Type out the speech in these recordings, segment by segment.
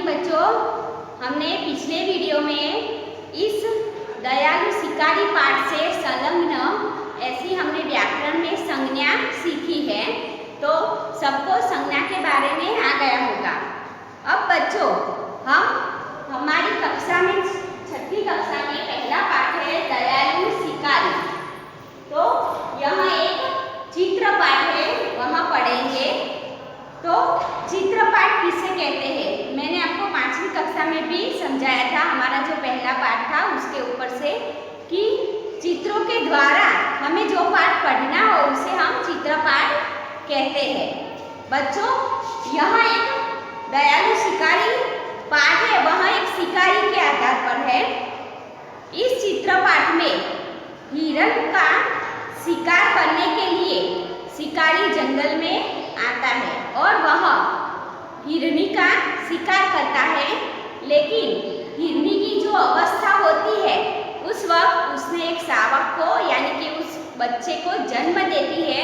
बच्चों, हमने पिछले वीडियो में इस दयालु शिकारी पाठ से संलग्न ऐसी हमने व्याकरण में संज्ञा सीखी है। तो सबको संज्ञा के बारे में आ गया होगा। अब बच्चों, हम हमारी कक्षा में छठी कक्षा में पहला पाठ है दयालु शिकारी। तो यहाँ एक चित्र पाठ है, वहाँ पढ़ेंगे। तो चित्र पाठ किसे कहते हैं, मैंने आपको 5वीं कक्षा में भी समझाया था, हमारा जो पहला पाठ था उसके ऊपर से, कि चित्रों के द्वारा हमें जो पाठ पढ़ना हो उसे हम चित्र पाठ कहते हैं। बच्चों, यहाँ एक दयालु शिकारी पाठ है, वह एक शिकारी के आधार पर है। इस चित्र पाठ में हिरण का शिकार करने के लिए शिकारी जंगल में आता है और वह हिरनी का शिकार करता है। लेकिन हिरनी की जो अवस्था होती है उस वक्त उसने एक शावक को यानी कि उस बच्चे को जन्म देती है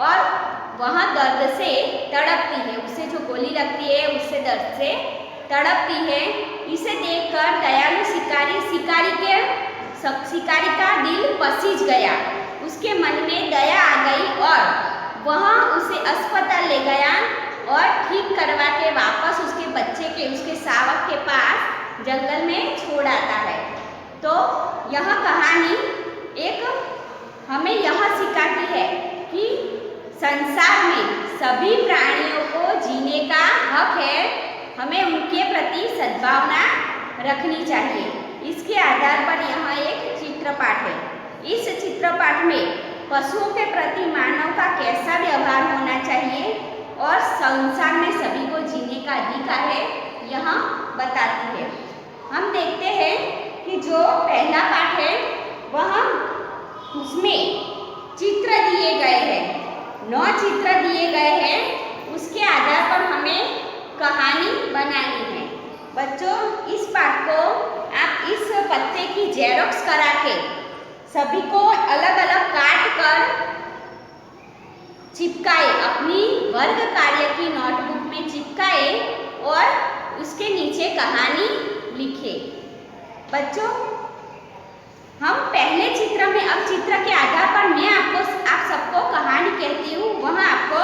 और वह दर्द से तड़पती है। उसे जो गोली लगती है उससे दर्द से तड़पती है। इसे देखकर दयालु शिकारी का दिल पसीज गया। उसके मन में दया आ गई और वह उसे अस्पताल ले गया और ठीक करवा के वापस उसके बच्चे के उसके शावक के पास जंगल में छोड़ आता है। तो यह कहानी एक हमें यह सिखाती है कि संसार में सभी प्राणियों को जीने का हक है, हमें उनके प्रति सद्भावना रखनी चाहिए। इसके आधार पर यहाँ एक चित्रपाठ है। इस चित्रपाठ में पशुओं के प्रति मानव का कैसा व्यवहार होना चाहिए और संसार में सभी को जीने का अधिकार है, यहाँ बताती है। हम देखते हैं कि जो पहला पाठ है वह उसमें चित्र दिए गए हैं, 9 चित्र दिए गए हैं। उसके आधार पर हमें कहानी बनानी है। बच्चों, इस पाठ को आप इस पत्ते की जेरॉक्स करा के सभी को अलग अलग काट कर चिपकाए, अपनी वर्ग कार्य की नोटबुक में चिपकाए और उसके नीचे कहानी लिखे। बच्चों, हम पहले चित्र में, अब चित्र के आधार पर मैं आप सबको कहानी कहती हूँ, वह आपको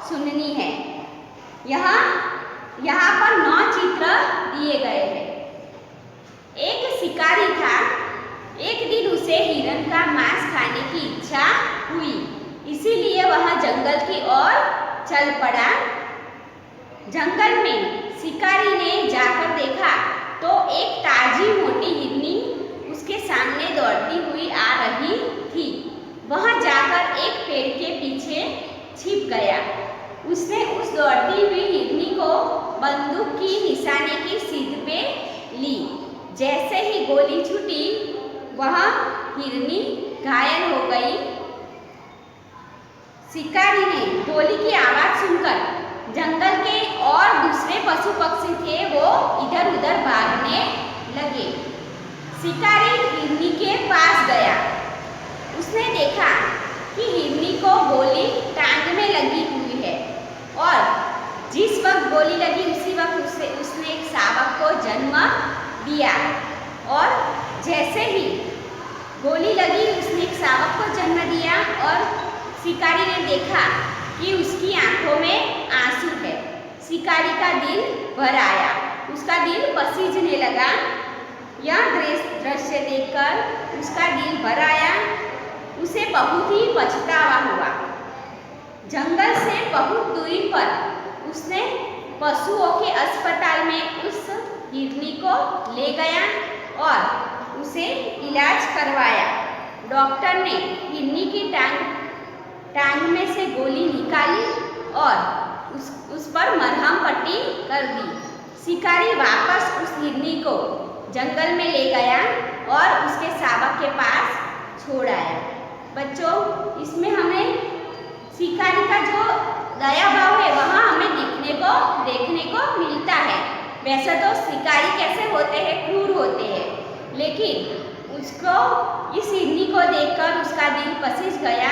सुननी है। यहाँ पर 9 चित्र दिए गए हैं। एक शिकारी था। एक दिन उसे हिरण का मांस खाने की इच्छा हुई, इसीलिए वह जंगल की ओर चल पड़ा। जंगल में शिकारी ने जाकर देखा तो एक ताजी मोटी हिरनी उसके सामने दौड़ती हुई आ रही थी। वह जाकर एक पेड़ के पीछे छिप गया। उसने उस दौड़ती हुई हिरनी को बंदूक की निशाने की सीध पे ली। जैसे ही गोली छूटी वह हिरनी घायल हो गई। शिकारी ने गोली की आवाज सुनकर जंगल के और दूसरे पशु पक्षी थे वो इधर उधर भागने लगे। शिकारी हिरनी के पास गया। उसने देखा कि हिरनी को गोली टांग में लगी हुई है और जिस वक्त गोली लगी उसी वक्त उसने एक शावक को जन्म दिया। और जैसे ही गोली लगी उसने एक शावक को जन्म दिया और शिकारी ने देखा कि उसकी आंखों में आंसू है। शिकारी का दिल भर आया, उसका दिल पसीजने लगा। यह दृश्य देखकर उसका दिल भर आया। उसे बहुत ही पछतावा हुआ। जंगल से बहुत दूरी पर उसने पशुओं के अस्पताल में उस हिरनी को ले गया और उसे इलाज करवाया। डॉक्टर ने हिरनी की टांग में से गोली निकाली और उस पर मरहम पट्टी कर दी। शिकारी वापस उस हिरनी को जंगल में ले गया और उसके शावक के पास छोड़ आया। बच्चों, इसमें हमें शिकारी का जो दया भाव है वहाँ हमें देखने को मिलता है। वैसे तो शिकारी कैसे होते हैं, क्रूर होते हैं, लेकिन उसको इस हिरनी को देखकर उसका दिल पसीज गया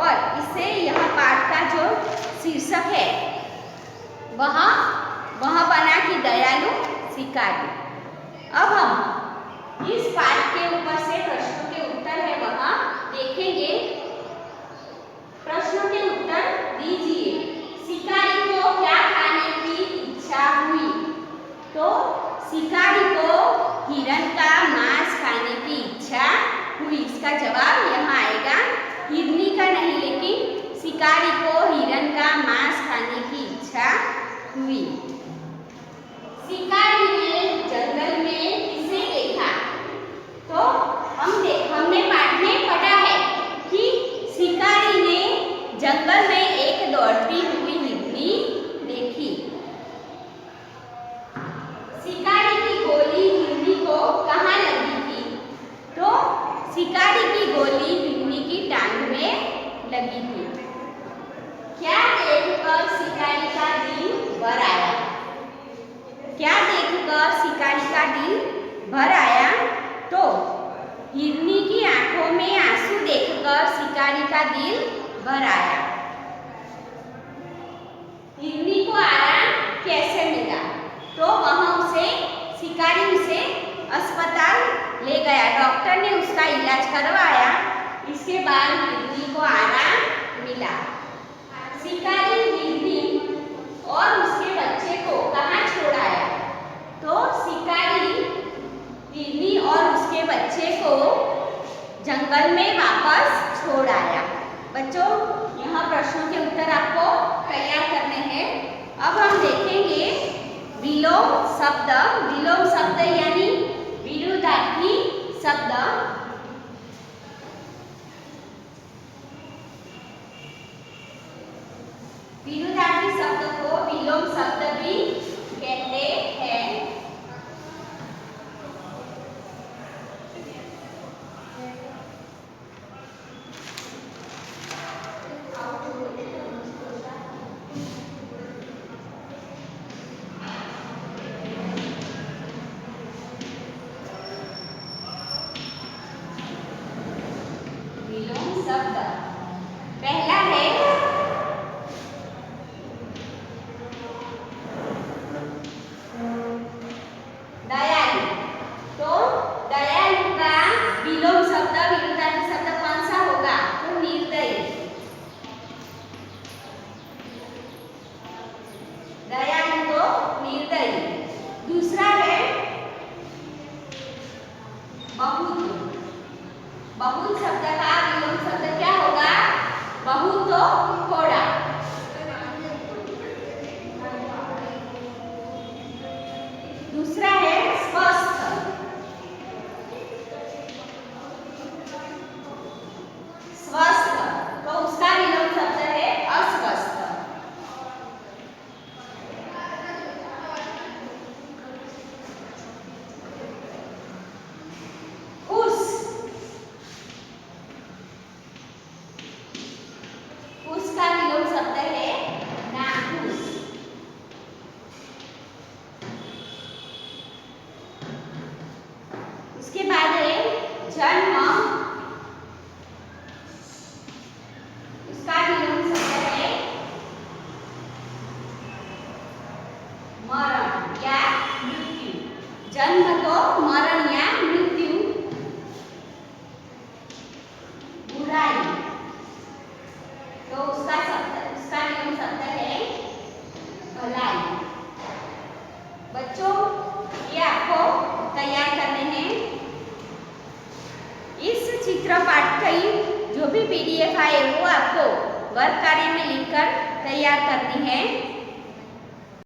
और इससे यह पाठ का जो शीर्षक है वह वह बना कि दयालु शिकारी। अब हम इस पाठ के ऊपर से प्रश्नों के उत्तर है वह देखेंगे। प्रश्नों के उत्तर दीजिए। शिकारी को क्या खाने की इच्छा हुई? तो शिकारी को हिरण का मांस खाने की इच्छा हुई। इसका जवाब यहाँ आएगा, हिरनी का नहीं लेकिन शिकारी को हिरण का मांस खाने की इच्छा हुई। शिकारी ने जंगल में किसे देखा? तो हमने पाठ में पढ़ा है कि शिकारी ने जंगल में एक दौड़ती हुई हिरनी देखी। शिकारी की गोली हिरनी को कहाँ लगी थी? तो शिकारी की गोली हिरनी की टांग में लगी थी। क्या देखकर शिकारी का दिल भर आया? क्या देखकर शिकारी का दिल भर आया? तो हिरनी की आंखों में आंसू देखकर शिकारी का दिल भर आया। हिरनी को आराम कैसे मिला? तो शिकारी उसे अस्पताल ले गया, डॉक्टर ने उसका इलाज करवाया। इसके बाद हिरनी को आराम मिला। शिकारी हिरनी और उसके बच्चे को कहाँ छोड़ आया? तो शिकारी हिरनी और उसके बच्चे को जंगल में वापस छोड़ आया। बच्चों, यहाँ प्रश्नों के उत्तर आपको तैयार करने हैं। अब हम देखेंगे विलोम शब्द। विलोम शब्द यानी विरुद्धार्थी शब्द। विरुद्धार्थी शब्द को विलोम शब्द भी कहते हैं। विलोम शब्द पहला है दयालु। तो दयालु का विलोम शब्द विरुद्धार्थी शब्द कौन सा होगा? तो निर्दयी। दयालु तो निर्दयी। दूसरा है बहुत। बहुत शब्द का विलोम शब्द क्या होगा? बहुत तो थोड़ा। दूसरा है स्वस्थ। स्वस्थ तो उसका विलोम शब्द है अस्वस्थ। खुश। खुश का विलोम शब्द है नाखुश। उसके बाद है जन्म। उसका विलोम शब्द है मरण या मृत्यु। जन्म तो मरण या मृत्यु। बुराई तो उसका विलोम शब्द है भलाई। बच्चों, ये आपको तैयार करने हैं। इस चित्रपाठ की जो भी PDF आए वो आपको वर्ग कार्य में लिखकर तैयार करनी है।